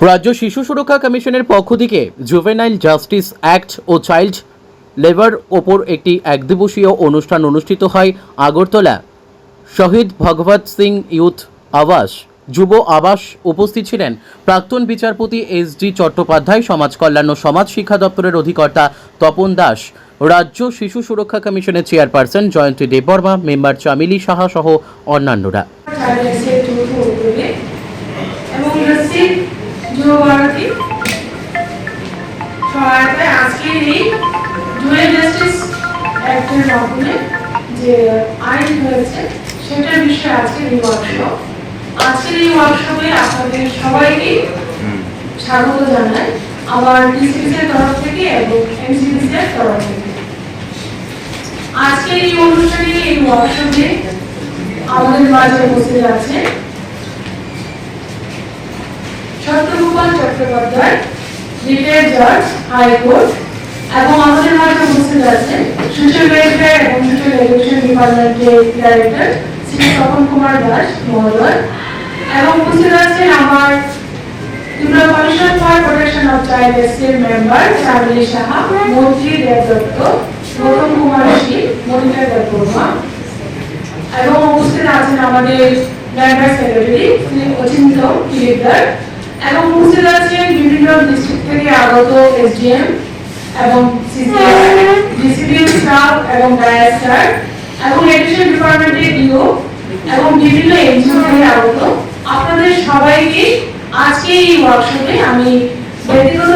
রাজ্য শিশু সুরক্ষা কমিশনের পক্ষ থেকে জুভেনাইল জাস্টিস অ্যাক্ট ও চাইল্ড লেবার ওপর একটি একদিবসীয় অনুষ্ঠান অনুষ্ঠিত হয় আগরতলা শহীদ ভগবত সিং ইউথ আবাস যুব আবাস। উপস্থিত ছিলেন প্রাক্তন বিচারপতি এস.ডি. চট্টোপাধ্যায়, সমাজ কল্যাণ ও সমাজ শিক্ষা দপ্তরের অধিকর্তা তপন দাস, রাজ্য শিশু সুরক্ষা কমিশনের চেয়ারপারসন জয়ন্তী দেববর্মা, মেম্বার চামিলি সাহা সহ অন্যান্যরা। যুবভারতী সহায়তায় আজকের এই জুয়েল জাস্টিস অ্যাক্টের মাধ্যমে যে আইন হয়েছে সেটার বিষয়ে আজকের এই ওয়ার্কশপ। আজকের এই ওয়ার্কশপে আপনাদের সবাইকে স্বাগত জানাই আমার ডিসিপিসির তরফ থেকে এবং এমসিপিসির তরফ থেকে। আজকের এই অনুষ্ঠানে এই ওয়ার্কশপে আমাদের মাঝে উপস্থিত আছে সত্যগোপাল চট্টোপাধ্যায়, রিটায়ার্ড জাজ, হাইকোর্ট, এবং আমাদের মাঝে উপস্থিত আছেন সোশ্যাল ওয়েলফেয়ার এবং সোশ্যাল এডুকেশন ডিপার্টমেন্টের ডাইরেক্টর শ্রী তপন কুমার দাস মহোদয়, এবং উপস্থিত আছেন আমার Tripura commission for protection of child এর মেম্বার চামিলি সাহা, মন্ত্রী দেবদত্ত, গৌতম কুমার শীল, মনিকা দেববর্মা, এবং উপস্থিত আছেন আমাদের মেম্বার সেক্রেটারি শ্রী অচিন্ত কিলিদার, এবং উপস্থিত আছেন বিভিন্ন ডিস্ট্রিক্ট থেকে আগত এসডিএম এবং ডিসিপি স্টাফ এবং ডাইরেক্টর এবং এডুকেশন ডিপার্টমেন্টের ডিও এবং বিভিন্ন এনজিও থেকে আগত। আপনাদের সবাইকে আজকে এই ওয়ার্কশপে আমি ব্যক্তিগত